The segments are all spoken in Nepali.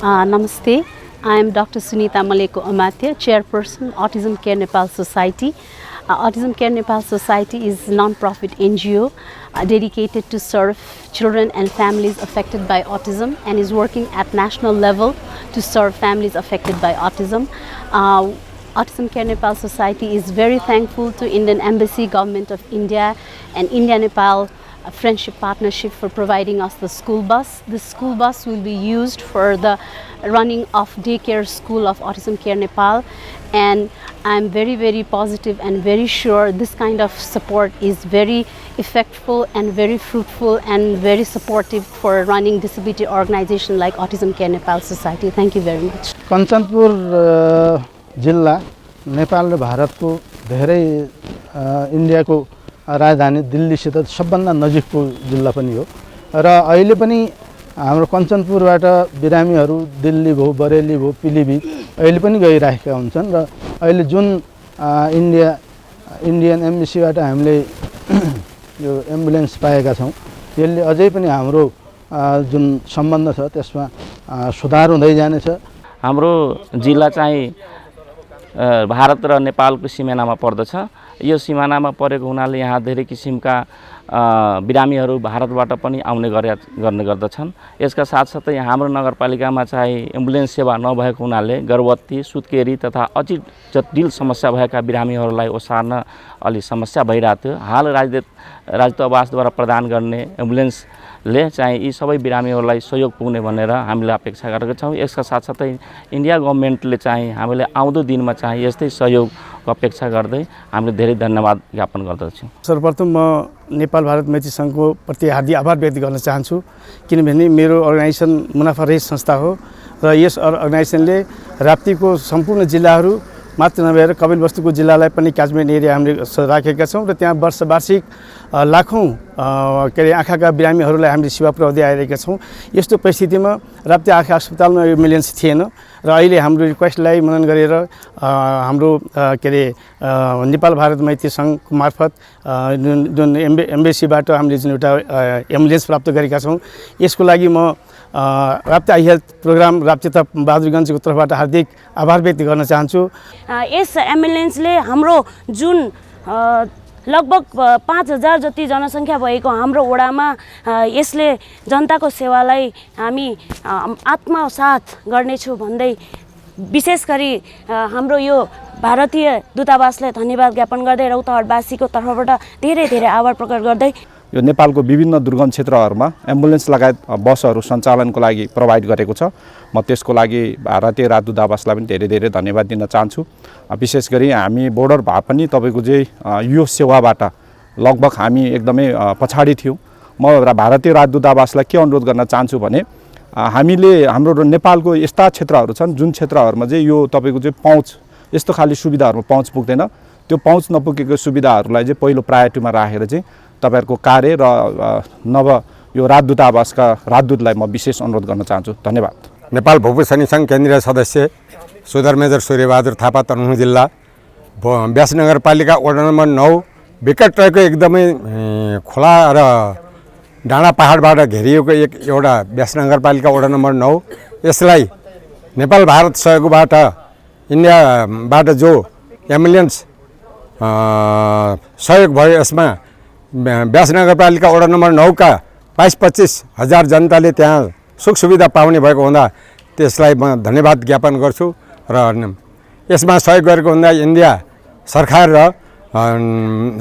Namaste. I am Dr. Sunita Maleko Amatya, Chairperson, Autism Care Nepal Society. Autism Care Nepal Society is a non-profit NGO dedicated to serve children and families affected by autism and is working at national level to serve families affected by autism. Autism Care Nepal Society is very thankful to Indian Embassy, Government of India and India-Nepal friendship partnership for providing us the school bus. The school bus will be used for the running of daycare school of Autism Care Nepal, and I'm very positive and very sure this kind of support is very effective and very fruitful and very supportive for running disability organization like Autism Care Nepal Society. Thank you very much. Kanchanpur जिल्ला नेपाल र भारतको धेरै इन्डियाको राजधानी दिल्लीसित सबभन्दा नजिकको जिल्ला पनि हो र अहिले पनि हाम्रो कञ्चनपुरबाट बिरामीहरू दिल्ली भयो, बरेली भयो, पिलिभिट अहिले पनि गइरहेका हुन्छन् र अहिले जुन इन्डियन एम्बेसीबाट हामीले यो एम्बुलेन्स पाएका छौं, यसले अझै पनि हाम्रो जुन सम्बन्ध छ त्यसमा सुधार हुँदै जानेछ। हाम्रो जिल्ला चाहिँ भारत र नेपालको सिमानामा पर्दछ। यो सिमानामा परेको हुनाले यहाँ धेरै किसिमका बिरामीहरू भारतबाट पनि आउने गर्ने गर्दछन्। यसका साथसाथै हाम्रो नगरपालिकामा चाहिँ एम्बुलेन्स सेवा नभएको हुनाले गर्भवती, सुत्केरी तथा अझै जटिल समस्या भएका बिरामीहरूलाई ओसार्न अलि समस्या भइरहेको थियो। हाल राजदूतावासद्वारा प्रदान गर्ने एम्बुलेन्सले चाहिँ यी सबै बिरामीहरूलाई सहयोग पुग्ने भनेर हामीले अपेक्षा गरेका छौँ। यसका साथसाथै इन्डिया गभर्नमेन्टले चाहिँ हामीले आउँदो दिनमा चाहिँ यस्तै सहयोगको अपेक्षा गर्दै हामीले धेरै धन्यवाद ज्ञापन गर्दछौँ। सर्वप्रथम म नेपाल भारत मैत्री सङ्घको प्रति हार्दिक आभार व्यक्त गर्न चाहन्छु, किनभने मेरो अर्गनाइजेसन मुनाफा रहित संस्था हो र यस अर्गनाइजेसनले राप्तीको सम्पूर्ण जिल्लाहरू मात्र नभएर कपिलवस्तुको जिल्लालाई पनि क्याचमेन्ट एरिया हामीले राखेका छौँ र त्यहाँ वार्षिक लाखौँ आँखाका बिरामीहरूलाई हामीले सेवा पुर्याउँदै आइरहेका छौँ। यस्तो परिस्थितिमा राप्ती आँखा अस्पतालमा एम्बुलेन्स थिएन र अहिले हाम्रो रिक्वेस्टलाई मनन गरेर हाम्रो नेपाल भारत मैत्री सङ्घको मार्फत जुन एम्बेसीबाट हामीले जुन एउटा एम्बुलेन्स प्राप्त गरेका छौँ, यसको लागि म Rapti eye health programme Rapti तथा बहादुरगञ्जको तर्फबाट हार्दिक आभार व्यक्त गर्न चाहन्छु। यस एम्बुलेन्सले हाम्रो जुन लगभग 5000 जति जनसङ्ख्या भएको हाम्रो वडामा यसले जनताको सेवालाई हामी आत्मसात गर्नेछु भन्दै विशेष गरी हाम्रो यो भारतीय दूतावासलाई धन्यवाद ज्ञापन गर्दै रौतहटवासीको तर्फबाट धेरै आभार प्रकट गर्दै यो नेपालको विभिन्न दुर्गम क्षेत्रहरूमा एम्बुलेन्स लगायत बसहरू सञ्चालनको लागि प्रोभाइड गरेको छ। म त्यसको लागि भारतीय राजदूतावासलाई पनि धेरै धन्यवाद दिन चाहन्छु। विशेष गरी हामी बोर्डर भए पनि तपाईँको चाहिँ यो सेवाबाट लगभग हामी एकदमै पछाडि थियौँ। म भारतीय राजदूतावासलाई के अनुरोध गर्न चाहन्छु भने हामीले हाम्रो नेपालको यस्ता क्षेत्रहरू छन् जुन क्षेत्रहरूमा चाहिँ यो तपाईँको चाहिँ पहुँच यस्तो खाली सुविधाहरूमा पहुँच पुग्दैन। त्यो पहुँच नपुगेको सुविधाहरूलाई चाहिँ पहिलो प्रायोरिटीमा राखेर चाहिँ तपाईहरुको कार्य र नव यो राजदूतावासका राजदूतलाई म विशेष अनुरोध गर्न चाहन्छु। धन्यवाद। नेपाल भूपू सङ्घ केन्द्रीय सदस्य सुधार मेजर सूर्यबहादुर थापा, तनहुँ जिल्ला, व्यास नगरपालिका वडा नम्बर 9 विकट रहेको एकदमै खोला र डाँडा पहाडबाट घेरिएको एउटा व्यास नगरपालिका वडा नम्बर 9, यसलाई नेपाल भारत सहयोगबाट इन्डियाबाट जो एम्बुलेन्स सहयोग भयो, यसमा व्यास नगरपालिका वडा नम्बर 9 का 22-25 हजार जनताले त्यहाँ सुख सुविधा पाउने भएको हुँदा त्यसलाई म धन्यवाद ज्ञापन गर्छु र यसमा सहयोग गरेको हुँदा इन्डिया सरकार र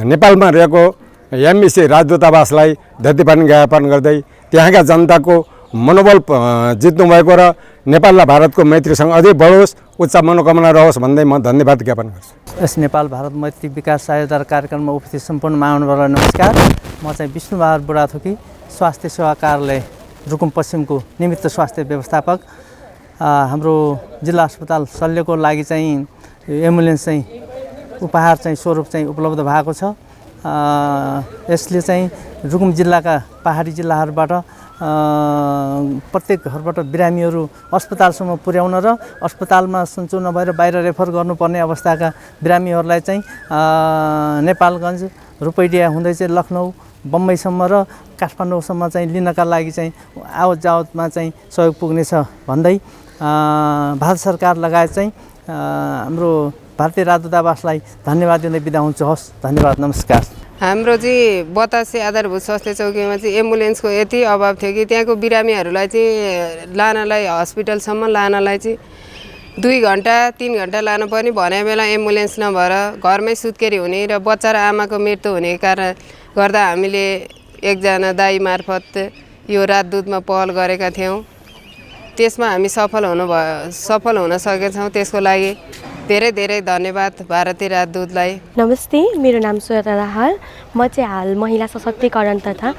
नेपालमा रहेको एमबीसी राजदूतावासलाई धन्यवाद ज्ञापन गर्दै त्यहाँका जनताको मनोबल जित्नु भएको र नेपाल र भारतको मैत्रीसँग अझै बढोस्, उच्च मनोकामना रहोस् भन्दै म धन्यवाद ज्ञापन गर्छु। यस नेपाल भारत मैत्री विकास सहायता कार्यक्रममा उपस्थित सम्पूर्ण महानुभावलाई नमस्कार। म चाहिँ विष्णुबहादुर बुढाथोकी, स्वास्थ्य सेवा कार्यालय रुकुम पश्चिमको निमित्त स्वास्थ्य व्यवस्थापक। हाम्रो जिल्ला अस्पताल शल्यको लागि चाहिँ एम्बुलेन्स चाहिँ उपहार चाहिँ स्वरूप चाहिँ उपलब्ध भएको छ। यसले चाहिँ रुकुम जिल्लाका पहाडी जिल्लाहरूबाट प्रत्येक घरबाट बिरामीहरू अस्पतालसम्म पुर्याउन र अस्पतालमा सन्चो नभएर बाहिर रेफर गर्नुपर्ने अवस्थाका बिरामीहरूलाई चाहिँ नेपालगञ्ज, रुपैडिया हुँदै चाहिँ लखनऊ, बम्बईसम्म र काठमाडौँसम्म चाहिँ लिनका लागि चाहिँ आवत जावतमा चाहिँ सहयोग पुग्नेछ भन्दै भारत सरकार लगायत चाहिँ हाम्रो भारतीय राजदूतावासलाई धन्यवाद दिँदै बिदा हुन्छु। हस्, धन्यवाद, नमस्कार। हाम्रो चाहिँ बतासे आधारभूत स्वास्थ्य चौकीमा चाहिँ एम्बुलेन्सको यति अभाव थियो कि त्यहाँको बिरामीहरूलाई चाहिँ लानलाई हस्पिटलसम्म लानलाई चाहिँ 2 घन्टा 3 घन्टा लानु पनि भने बेला एम्बुलेन्स नभएर घरमै सुत्केरी हुने र बच्चा र आमाको मृत्यु हुने कारण गर्दा हामीले एकजना दाई मार्फत यो राजदूतमा पहल गरेका थियौँ। त्यसमा हामी सफल हुन सकेछौँ। त्यसको लागि धेरै धेरै धन्यवाद भारतीय राजदूतलाई। नमस्ते, मेरो नाम श्वेता दाहाल। म चाहिँ हाल महिला सशक्तिकरण तथा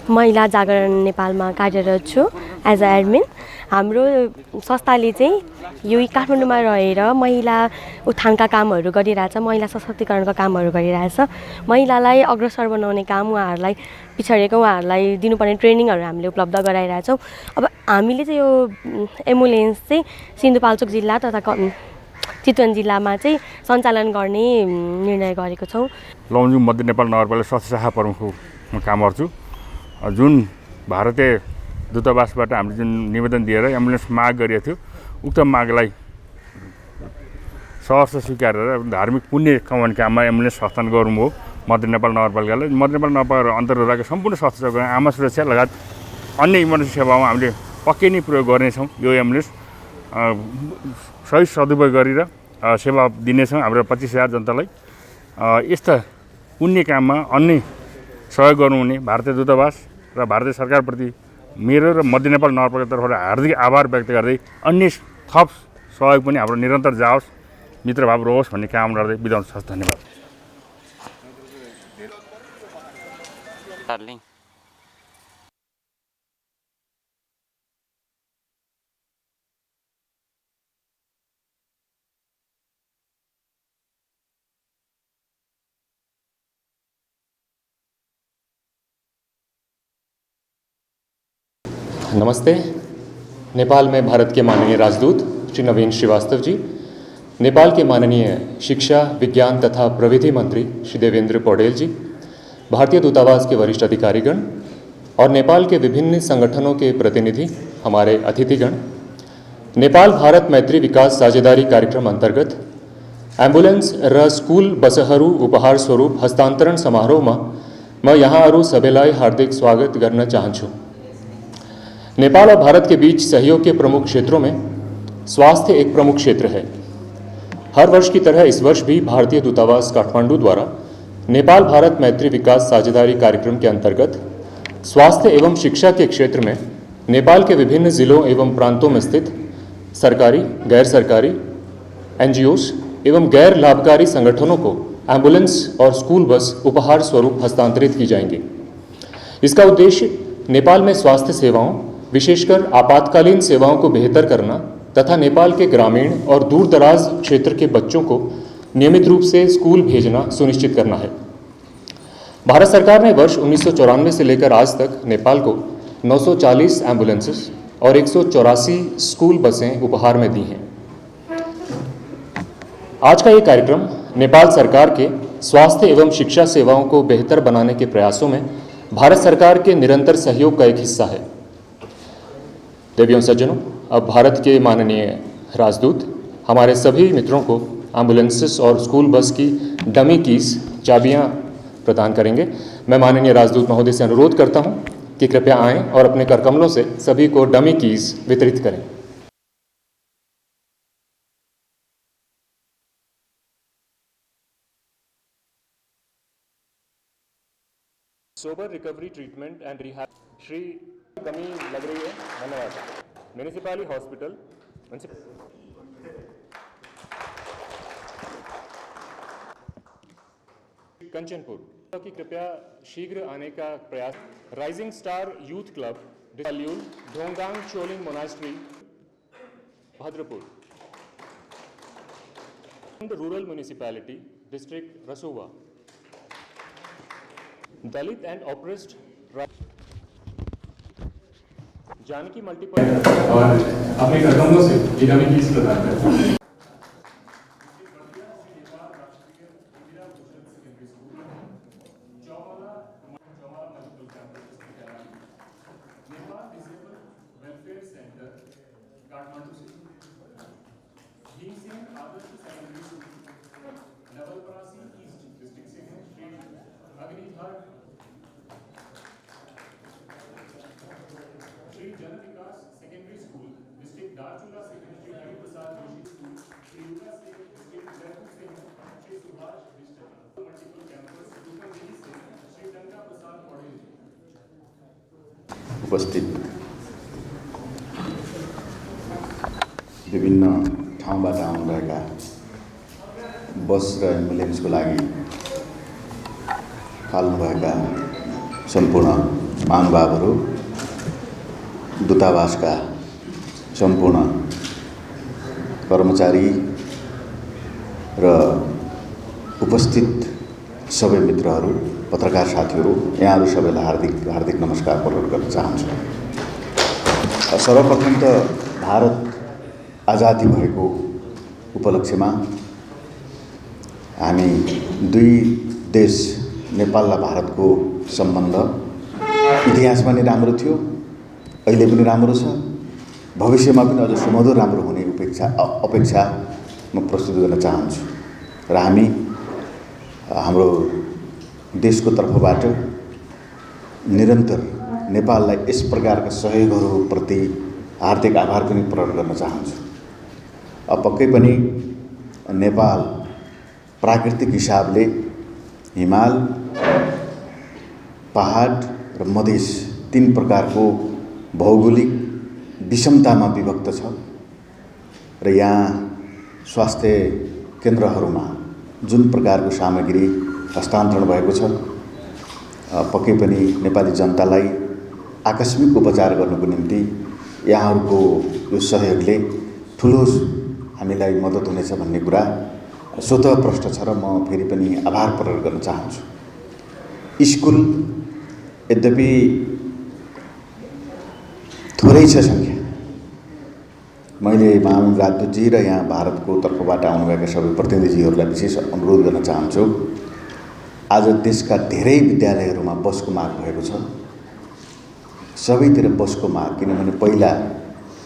महिला जागरण नेपालमा कार्यरत छु एज अ एडमिन। हाम्रो संस्थाले चाहिँ यो काठमाडौँमा रहेर महिला उत्थानका कामहरू गरिरहेछ, महिला सशक्तिकरणका कामहरू गरिरहेछ। महिलालाई अग्रसर बनाउने काम, उहाँहरूलाई पिछडेको उहाँहरूलाई दिनुपर्ने ट्रेनिङहरू हामीले उपलब्ध गराइरहेछौँ। अब हामीले चाहिँ यो एम्बुलेन्स चाहिँ सिन्धुपाल्चोक जिल्ला तथा चितवन जिल्लामा चाहिँ सञ्चालन गर्ने निर्णय गरेको छौँ। लमजुङ मध्य नेपाल नगरपालिका स्वास्थ्य शाखा प्रमुखको म काम गर्छु। जुन भारतीय दूतावासबाट हामीले जुन निवेदन दिएर एम्बुलेन्स माग गरिएको थियो, उक्त मागलाई सहर्ष स्वीकारेर धार्मिक पुण्य कमाउने काममा एम्बुलेन्स हस्तान्तरण गर्नुभयो मध्य नेपाल नगरपालिकालाई। मध्य नेपाल नगरपालिका अन्तर्गत रहेको सम्पूर्ण स्वास्थ्य चौकी, आमा सुरक्षा लगायत अन्य इमर्जेन्सी सेवामा हामीले पक्कै नै प्रयोग गर्नेछौँ। यो एम्बुलेन्स सही सदुपयोग गरेर सेवा दिनेछौँ हाम्रो 25,000 जनतालाई। यस्ता पुण्य काममा अन्य सहयोग गर्नुहुने भारतीय दूतावास र भारतीय सरकारप्रति मेरो र मध्य नेपाल नगरपालिका तर्फबाट हार्दिक आभार व्यक्त गर्दै अन्य थप सहयोग पनि हाम्रो निरन्तर जाओस्, मित्रभाव रहोस् भन्ने काम गर्दै बिदा हुन्छु। धन्यवाद। नमस्ते। नेपाल में भारत के माननीय राजदूत श्री नवीन श्रीवास्तव जी, नेपाल के माननीय शिक्षा, विज्ञान तथा प्रविधि मंत्री श्री देवेंद्र पौडेल जी, भारतीय दूतावास के वरिष्ठ अधिकारीगण और नेपाल के विभिन्न संगठनों के प्रतिनिधि, हमारे अतिथिगण, नेपाल भारत मैत्री विकास साझेदारी कार्यक्रम अंतर्गत एम्बुलेंस र स्कूल बसहरू उपहार स्वरूप हस्तांतरण समारोह में म यहाँहरू सबैलाई हार्दिक स्वागत गर्न चाहन्छु। नेपाल और भारत के बीच सहयोग के प्रमुख क्षेत्रों में स्वास्थ्य एक प्रमुख क्षेत्र है। हर वर्ष की तरह इस वर्ष भी भारतीय दूतावास काठमांडू द्वारा नेपाल भारत मैत्री विकास साझेदारी कार्यक्रम के अंतर्गत स्वास्थ्य एवं शिक्षा के क्षेत्र में नेपाल के विभिन्न जिलों एवं प्रांतों में स्थित सरकारी, गैर सरकारी, एनजीओस एवं गैर लाभकारी संगठनों को एम्बुलेंस और स्कूल बस उपहार स्वरूप हस्तांतरित की जाएंगी। इसका उद्देश्य नेपाल में स्वास्थ्य सेवाओं, विशेषकर आपातकालीन सेवाओं को बेहतर करना तथा नेपाल के ग्रामीण और दूर दराज क्षेत्र के बच्चों को नियमित रूप से स्कूल भेजना सुनिश्चित करना है। भारत सरकार ने वर्ष 1994 से लेकर आज तक नेपाल को 940 एम्बुलेंसेस और 184 स्कूल बसें उपहार में दी हैं। आज का ये कार्यक्रम नेपाल सरकार के स्वास्थ्य एवं शिक्षा सेवाओं को बेहतर बनाने के प्रयासों में भारत सरकार के निरंतर सहयोग का एक हिस्सा है। देवियों सज्जनों, अब भारत के माननीय राजदूत हमारे सभी मित्रों को एम्बुलेंसेस और स्कूल बस की डमी कीज चाबियां प्रदान करेंगे। मैं माननीय राजदूत महोदय से अनुरोध करता हूं कि कृपया आएं और अपने करकमलों से सभी को डमी कीज वितरित करें। Sober recovery treatment and rehab Shri कमी लग रही है, धन्यवाद। म्यूनिसिपाली हॉस्पिटल कंचनपुर की कृपया शीघ्र आने का प्रयास। Rising star youth club Dhongang Choling monastery Bhadrapur. Rural municipality district Rasuwa. Dalit and oppressed Janaki multiple और अपने करकमलों से जिला में कीज प्रदान करते हैं। काठमाडौँ से Bhimsen Adarsh secondary school Nawalparasi east district से हैं Shri Agnidhar Shri Jan Bikas secondary school district Darchula से हैं श्री हरिप्रसाद जोशी स्कूल श्री युगा से डिस्ट्रिक्ट जयपुर से हैं श्री सुभाष विष्ट मल्टीपल कैंपस दुर्गमगिरी से श्री गंगा प्रसाद पौडेल। उपस्थित विभिन्न ठाउँबाट आउनुभएका बस र एम्बुलेन्सको लागि थाल्नुभएका सम्पूर्ण महानुभावहरू, दूतावासका सम्पूर्ण कर्मचारी र उपस्थित सबै मित्रहरू, पत्रकार साथीहरू, यहाँहरू सबैलाई हार्दिक नमस्कार प्रकट गर्न चाहन्छु। सर्वप्रथम त भारत आजादी भएको उपलक्ष्यमा हामी दुई देश नेपाल र भारतको सम्बन्ध इतिहासमा नै राम्रो थियो, अहिले पनि राम्रो छ, भविष्यमा पनि अझ सुमधुर राम्रो हुने अपेक्षा म प्रस्तुत गर्न चाहन्छु। र हामी हाम्रो देशको तर्फबाट निरन्तर नेपाललाई यस प्रकारका सहयोगहरूप्रति हार्दिक आभार पनि प्रकट गर्न चाहन्छु। पक्कै पनि नेपाल प्राकृतिक हिसाबले हिमाल, पहाड र मधेस तीन प्रकारको भौगोलिक विषमतामा विभक्त छ र यहाँ स्वास्थ्य केन्द्रहरूमा जुन प्रकारको सामग्री हस्तान्तरण भएको छ, पक्कै पनि नेपाली जनतालाई आकस्मिक उपचार गर्नको निम्ति यहाँहरूको यो सहयोगले ठुलो हामीलाई मद्दत हुनेछ भन्ने कुरा स्वतः प्रष्ट छ र म फेरि पनि आभार प्रकट गर्न चाहन्छु। स्कुल यद्यपि थोरै छ सङ्ख्या, मैले महामहिम राजदूतजी र यहाँ भारतको तर्फबाट आउनुभएका सबै प्रतिनिधिहरूलाई विशेष अनुरोध गर्न चाहन्छु। आज देशका धेरै विद्यालयहरूमा बसको माग भएको छ, सबैतिर बसको माग, किनभने पहिला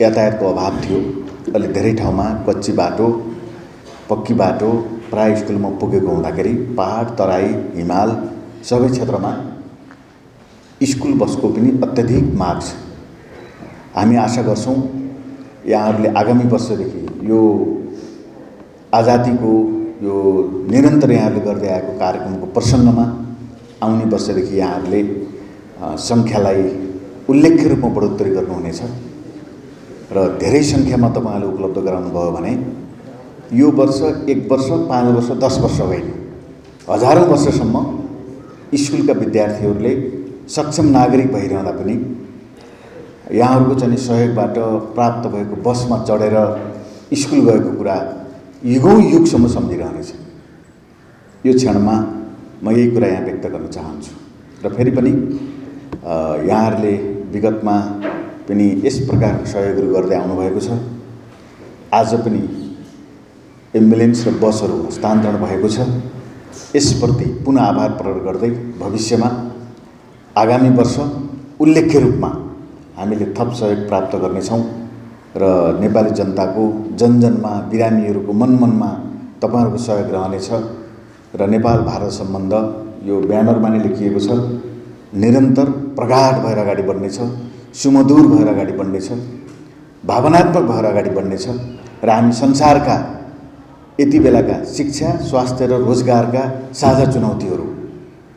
यातायातको अभाव थियो, अहिले धेरै ठाउँमा कच्ची बाटो, पक्की बाटो प्राय स्कुलमा पुगेको हुँदाखेरि पहाड, तराई, हिमाल सबै क्षेत्रमा स्कुल बसको पनि अत्यधिक माग छ। हामी आशा गर्छौँ यहाँहरूले आगामी वर्षदेखि यो आजादीको यो निरन्तर यहाँहरूले गर्दै आएको कार्यक्रमको प्रसङ्गमा आउने वर्षदेखि यहाँहरूले सङ्ख्यालाई उल्लेख्य रूपमा बढोत्तरी गर्नुहुनेछ र धेरै सङ्ख्यामा तपाईँहरूले उपलब्ध गराउनुभयो भने यो वर्ष 1 वर्ष, 5 वर्ष, 10 वर्ष होइन, हजारौँ वर्षसम्म स्कुलका विद्यार्थीहरूले सक्षम नागरिक भइरहँदा पनि यहाँहरूको चाहिँ सहयोगबाट प्राप्त भएको बसमा चढेर स्कुल गएको कुरा युगौँ युगसम्म सम्झिरहनेछ। यो क्षणमा म यही कुरा यहाँ व्यक्त गर्न चाहन्छु र फेरि पनि यहाँहरूले विगतमा पनि यस प्रकारको सहयोगहरू गर्दै आउनुभएको छ। आज पनि एम्बुलेन्स र बसहरू हस्तान्तरण भएको छ। यसप्रति पुनः आभार प्रकट गर्दै भविष्यमा आगामी वर्ष उल्लेख्य रूपमा हामीले थप सहयोग प्राप्त गर्नेछौँ र नेपाली जनताको जनजनमा, बिरामीहरूको मनमनमा तपाईँहरूको सहयोग रहनेछ र नेपाल भारत सम्बन्ध यो ब्यानरमा नै लेखिएको छ, निरन्तर प्रगाढ भएर अगाडि बढ्नेछ, सुमधुर भएर अगाडि बढ्नेछ, भावनात्मक भएर अगाडि बढ्नेछ र हामी संसारका यति बेलाका शिक्षा, स्वास्थ्य र रोजगारका साझा चुनौतीहरू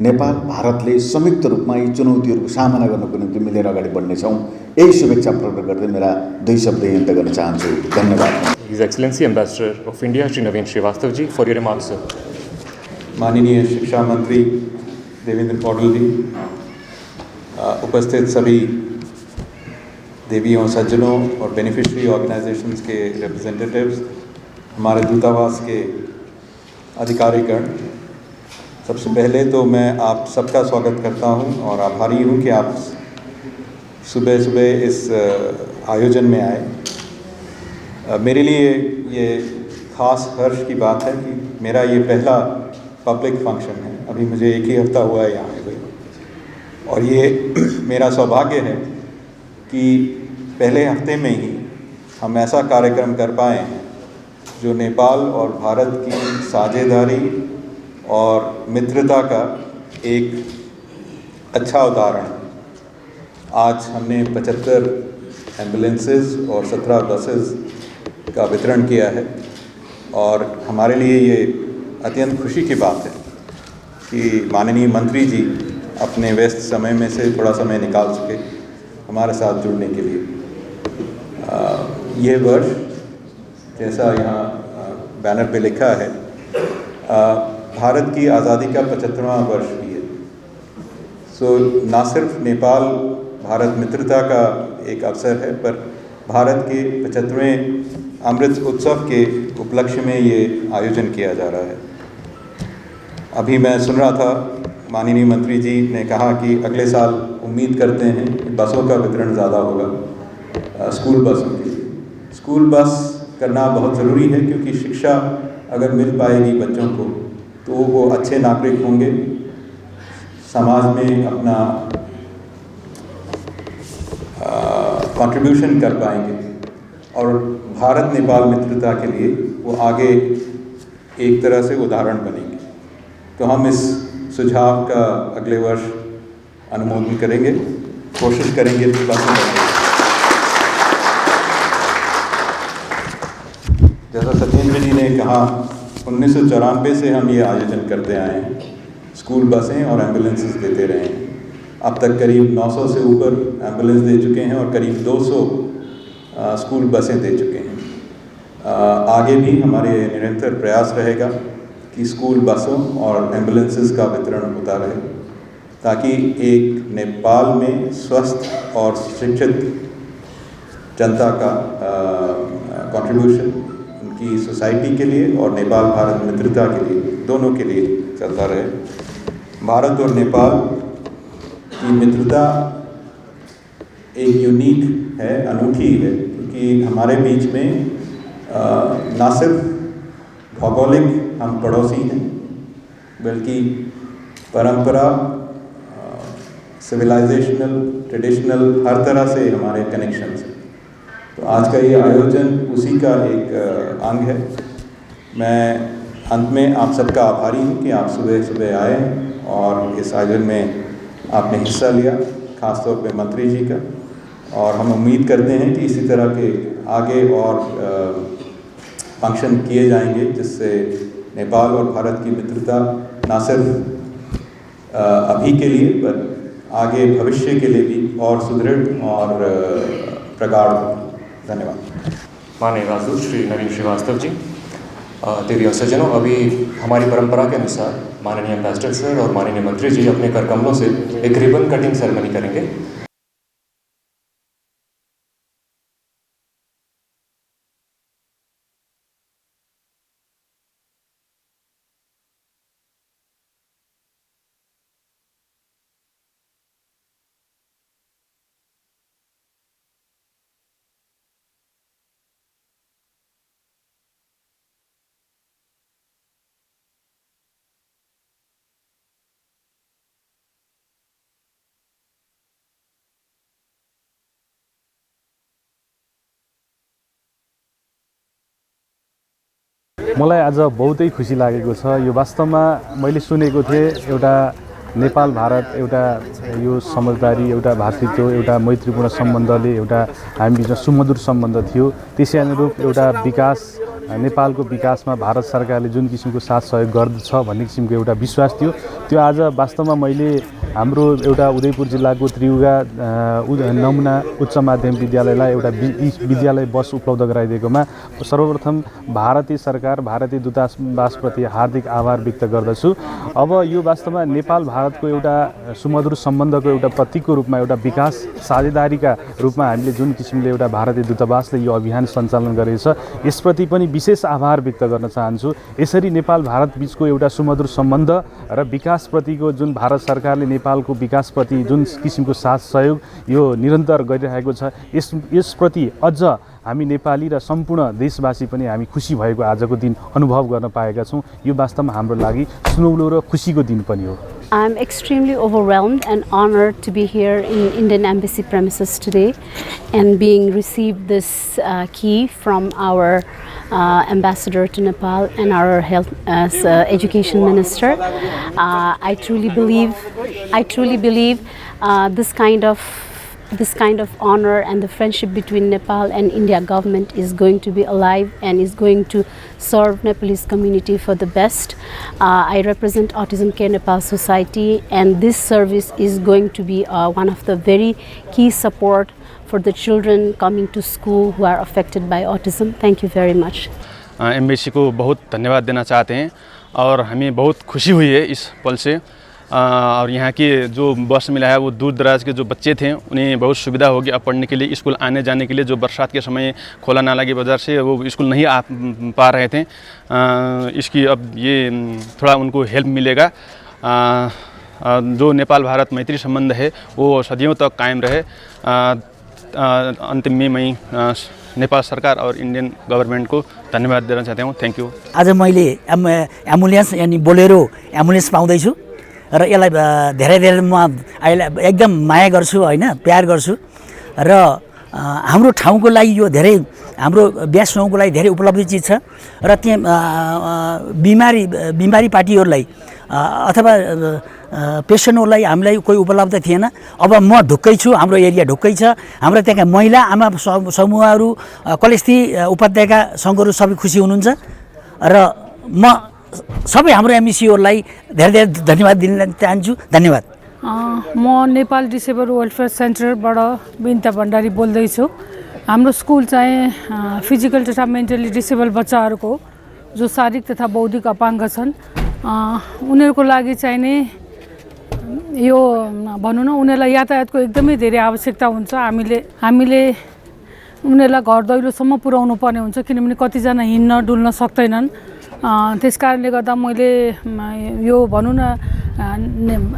नेपाल भारतले संयुक्त रूपमा यी चुनौतीहरूको सामना गर्नको निम्ति मिलेर अगाडि बढ्नेछौँ। यही शुभेच्छा प्रकट गर्दै मेरा 2 शब्द अन्त गर्न चाहन्छु। धन्यवाद। His Excellency Ambassador of India Shri Naveen Srivastava ji, for your remarks, sir. माननीय शिक्षा मंत्री देवेंद्र पौडेल जी, उपस्थित सभी देवियों, सज्जनों और बेनिफिशियरी ऑर्गेनाइजेशंस के रिप्रेजेंटेटिव्स, हमारे दूतावास के अधिकारीगण, सबसे पहले तो मैं आप सबका स्वागत करता हूं और आभारी हूं कि आप सुबह सुबह इस आयोजन में आए। मेरे लिए ये ख़ास हर्ष की बात है कि मेरा ये पहला पब्लिक फंक्शन है। अभी मुझे 1 ही हफ्ता हुआ है यहाँ आए हुए और ये मेरा सौभाग्य है कि पहले हफ्ते में ही हम ऐसा कार्यक्रम कर पाएँ जो नेपाल और भारत की साझेदारी और मित्रता का एक अच्छा उदाहरण है। आज हमने 75 एम्बुलेंसेस और 17 बसेस का वितरण किया है और हमारे लिए ये अत्यंत खुशी की बात है कि माननीय मंत्री जी अपने व्यस्त समय में से थोड़ा समय निकाल सके हमारे साथ जुड़ने के लिए। ये वर्ष जैसा यहाँ बैनर पे लिखा है भारत की आज़ादी का 75वां वर्ष भी है। सो ना सिर्फ नेपाल भारत मित्रता का एक अवसर है पर भारत के 75वें अमृत उत्सव के उपलक्ष्य में ये आयोजन किया जा रहा है। अभी मैं सुन रहा था माननीय मंत्री जी ने कहा कि अगले साल उम्मीद करते हैं कि बसों का वितरण ज़्यादा होगा, स्कूल बसों के लिए। स्कूल बस करना बहुत ज़रूरी है क्योंकि शिक्षा अगर मिल पाएगी बच्चों को तो वो अच्छे नागरिक होंगे, समाज में अपना कंट्रीब्यूशन कर पाएंगे और भारत नेपाल मित्रता के लिए वो आगे एक तरह से उदाहरण बनेंगे। तो हम इस सुझाव का अगले वर्ष अनुमोदन करेंगे, कोशिश करेंगे। जैसा सत्येंद्र जी ने कहा 1994 से हम ये आयोजन करते आए हैं, स्कूल बसें और एम्बुलेंसेस देते रहे हैं। अब तक करीब 900 से ऊपर एम्बुलेंस दे चुके हैं और करीब 200 स्कूल बसें दे चुके हैं। आगे भी हमारे निरंतर प्रयास रहेगा कि स्कूल बसों और एम्बुलेंसेस का वितरण होता रहे ताकि एक नेपाल में स्वस्थ और शिक्षित जनता का कंट्रीब्यूशन उनकी सोसाइटी के लिए और नेपाल भारत मित्रता के लिए, दोनों के लिए चलता रहे। भारत और नेपाल की मित्रता एक यूनिक है, अनूठी है क्योंकि हमारे बीच में ना सिर्फ भौगोलिक हम पड़ोसी हैं बल्कि परंपरा, सिविलाइजेशनल, ट्रेडिशनल हर तरह से हमारे कनेक्शंस हैं। तो आज का ये आयोजन उसी का एक अंग है। मैं अंत में आप सबका आभारी हूँ कि आप सुबह सुबह आए और इस आयोजन में आपने हिस्सा लिया, खासतौर पे मंत्री जी का। और हम उम्मीद करते हैं कि इसी तरह के आगे और फंक्शन किए जाएंगे जिससे नेपाल और भारत की मित्रता ना सिर्फ अभी के लिए पर आगे भविष्य के लिए भी और सुदृढ़ और प्रगाढ़ होगी। धन्यवाद। माननीय राजदूत श्री नवीन श्रीवास्तव जी, देवी और सज्जनों, अभी हमारी परंपरा के अनुसार माननीय एम्बेसडर सर और माननीय मंत्री जी अपने कर कमलों से एक रिबन कटिंग सेरेमनी करेंगे। मलाई आज बहुतै खुसी लागेको छ। यो वास्तवमा मैले सुनेको थिएँ एउटा नेपाल भारत एउटा यो समझदारी, एउटा भातृत्व, एउटा मैत्रीपूर्ण सम्बन्धले एउटा हामी बिचमा सुमधुर सम्बन्ध थियो। त्यसै अनुरूप एउटा विकास, नेपालको विकासमा भारत सरकारले जुन किसिमको साथ सहयोग गर्दछ भन्ने किसिमको एउटा विश्वास थियो। त्यो आज वास्तवमा मैले हाम्रो एउटा उदयपुर जिल्लाको त्रियुगा नमुना उच्च माध्यमिक विद्यालयलाई एउटा विद्यालय बस उपलब्ध गराइदिएकोमा सर्वप्रथम भारतीय सरकार, भारतीय दूतावासप्रति हार्दिक आभार व्यक्त गर्दछु। अब यो वास्तवमा नेपाल भारतको एउटा सुमधुर सम्बन्धको एउटा प्रतीकको रूपमा, एउटा विकास साझेदारीका रूपमा हामीले जुन किसिमले एउटा भारतीय दूतावासले यो अभियान सञ्चालन गरेछ, यसप्रति पनि विशेष आभार व्यक्त गर्न चाहन्छु। यसरी नेपाल भारत बीचको एउटा सुमधुर सम्बन्ध र विकासप्रतिको जुन भारत सरकारले नेपालको विकासप्रति जुन किसिमको साथ सहयोग यो निरन्तर गरिरहेको छ, यसप्रति अझ हामी नेपाली र सम्पूर्ण देशवासी पनि हामी खुसी भएको आजको दिन अनुभव गर्न पाएका छौँ। यो वास्तवमा हाम्रो लागि सुनौलो र खुसीको दिन पनि हो। I'm extremely overwhelmed and honored to be here in Indian Embassy premises today and being received this key from our ambassador to Nepal and our health education minister. I truly believe this kind of honor and the friendship between Nepal and India government is going to be alive and is going to serve Nepalese community for the best. I represent Autism Care Nepal Society, and this service is going to be one of the very key support for the children coming to school who are affected by autism. Thank you very much. Embassy को बहुत धन्यवाद देना चाहते हैं और हमें बहुत खुशी हुई है इस पल से। और यहाँ की जो बस मिला है वो दूर दराज के जो बच्चे थे उन्हें बहुत सुविधा होगी अब पढ़ने के लिए, स्कूल आने जाने के लिए। जो बरसात के समय खोला नाला की वजह से वो स्कूल नहीं आ पा रहे थे, इसकी अब ये थोड़ा उनको हेल्प मिलेगा। जो नेपाल भारत मैत्री संबंध है वो सदियों तक कायम रहे। अंतिम में मैं नेपाल सरकार और इंडियन गवर्नमेंट को धन्यवाद देना चाहता हूँ। Thank you. आज मैले एम्बुलेन्स यानी बोलेरो एम्बुलेन्स पाउँदैछु र यसलाई धेरै धेरै म अहिले एकदम माया गर्छु हैन, प्यार गर्छु र हाम्रो ठाउँको लागि यो धेरै हाम्रो ब्यास ठाउँको लागि धेरै उपलब्धि चिज छ र त्यहाँ बिमारी पार्टीहरूलाई अथवा पेसेन्टहरूलाई हामीलाई कोही उपलब्ध थिएन। अब म ढुक्कै छु, हाम्रो एरिया ढुक्कै छ, हाम्रो त्यहाँका महिला आमा समूहहरू कलेस्ती उपत्यका सङ्घहरू सबै खुसी हुनुहुन्छ र म सबै हाम्रो एमसिओलाई धेरै धेरै धन्यवाद दिन चाहन्छु। धन्यवाद। म नेपाल डिसेबल वेलफेयर सेन्टरबाट बिन्ता भण्डारी बोल्दैछु। हाम्रो स्कुल चाहिँ फिजिकल तथा मेन्टली डिसेबल बच्चाहरूको जो शारीरिक तथा बौद्धिक अपाङ्ग छन् उनीहरूको लागि चाहिँ नि यो भनौँ न उनीहरूलाई यातायातको एकदमै धेरै आवश्यकता हुन्छ। हामीले उनीहरूलाई घर दैलोसम्म पुर्याउनु पर्ने हुन्छ किनभने कतिजना हिँड्न डुल्न सक्दैनन्। त्यस कारणले गर्दा मैले यो भनौँ न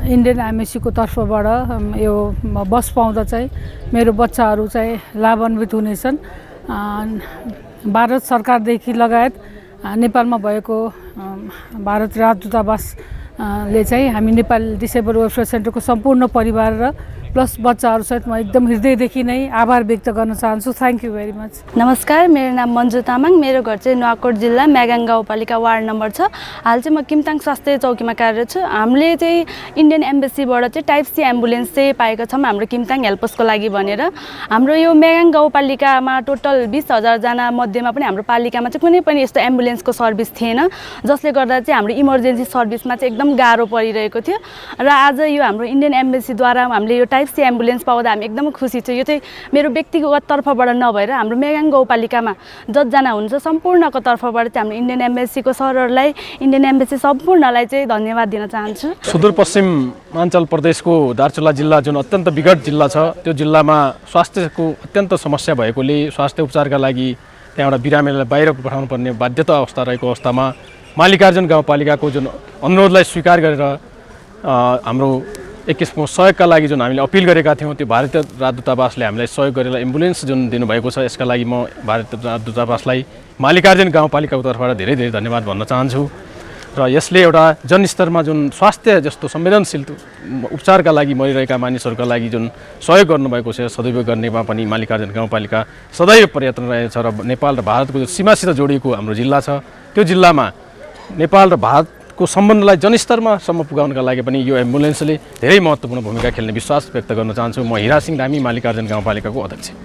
इन्डियन एमएससीको तर्फबाट यो बस पाउँदा चाहिँ मेरो बच्चाहरू चाहिँ लाभान्वित हुनेछन्। भारत सरकारदेखि लगायत नेपालमा भएको भारत राजदूतावासले चाहिँ हामी नेपाल डिसेबल वेलफेयर सेन्टरको सम्पूर्ण परिवार र प्लस बच्चाहरूसहित म एकदम हृदयदेखि नै आभार व्यक्त गर्न चाहन्छु। Thank you very much. नमस्कार, मेरो नाम मन्जु तामाङ, मेरो घर चाहिँ नुवाकोट जिल्ला म्यागाङ गाउँपालिका वार्ड नम्बर 6। हाल चाहिँ म किमताङ स्वास्थ्य चौकीमा कार्यरत छु। हामीले चाहिँ इन्डियन एम्बेसीबाट चाहिँ टाइप सी एम्बुलेन्स चाहिँ पाएका छौँ हाम्रो किमताङ हेल्पसको लागि भनेर। हाम्रो यो म्यागाङ गाउँपालिकामा टोटल 20,000 जना मध्येमा पनि हाम्रो पालिकामा चाहिँ कुनै पनि यस्तो एम्बुलेन्सको सर्भिस थिएन, जसले गर्दा चाहिँ हाम्रो इमर्जेन्सी सर्भिसमा चाहिँ एकदम गाह्रो परिरहेको थियो। र आज यो हाम्रो इन्डियन एम्बेसीद्वारा हामीले यो टाइप सी एम्बुलेन्स पाउँदा हामी एकदम खुसी छु। यो चाहिँ मेरो व्यक्तिगत तर्फबाट नभएर हाम्रो म्यागाङ गाउँपालिकामा जतिजना हुनुहुन्छ सम्पूर्णको तर्फबाट चाहिँ हाम्रो इन्डियन एम्बेसीको सरहरूलाई, इन्डियन एम्बेसी सम्पूर्णलाई चाहिँ धन्यवाद दिन चाहन्छु। सुदूरपश्चिमाञ्चल प्रदेशको दार्चुला जिल्ला जुन अत्यन्त विकट जिल्ला छ, त्यो जिल्लामा स्वास्थ्यको अत्यन्त समस्या भएकोले स्वास्थ्य उपचारका लागि त्यहाँबाट बिरामीलाई बाहिर पठाउनु पर्ने बाध्यता अवस्था रहेको अवस्थामा मालिकार्जुन गाउँपालिकाको जुन अनुरोधलाई स्वीकार गरेर हाम्रो एक किसिमको सहयोगका लागि जुन हामीले अपिल गरेका थियौँ त्यो भारतीय राजदूतावासले हामीलाई सहयोग गरेर एम्बुलेन्स जुन दिनुभएको छ, यसका लागि म भारतीय राजदूतावासलाई मालिकार्जुन गाउँपालिकाको तर्फबाट धेरै धेरै धन्यवाद भन्न चाहन्छु। र यसले एउटा जनस्तरमा जुन स्वास्थ्य जस्तो संवेदनशील उपचारका लागि मरिरहेका मानिसहरूका लागि जुन सहयोग गर्नुभएको छ सदैव गर्नेमा पनि मालिकार्जुन गाउँपालिका सदैव प्रयत्न रहेछ। र नेपाल र भारतको जो सीमासित जोडिएको हाम्रो जिल्ला छ, त्यो जिल्लामा नेपाल र भारतको सम्बन्धलाई जनस्तरमासम्म पुगाउनका लागि पनि यो एम्बुलेन्सले धेरै महत्त्वपूर्ण भूमिका खेल्ने विश्वास व्यक्त गर्न चाहन्छु। म हिरासिंह धामी, मालिकार्जुन गाउँपालिकाको अध्यक्ष।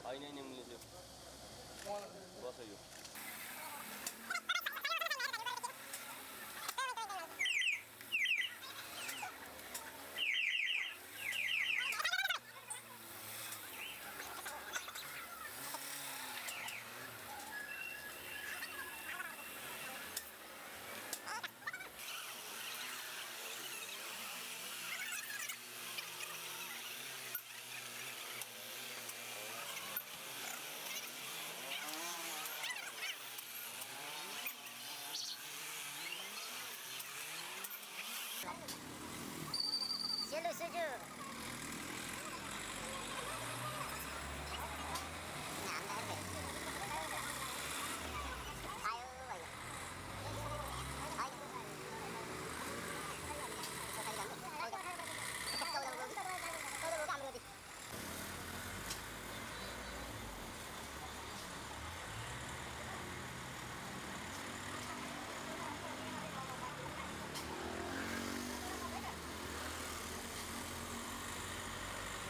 होइन मिल्यो बस यो Hello, Suju.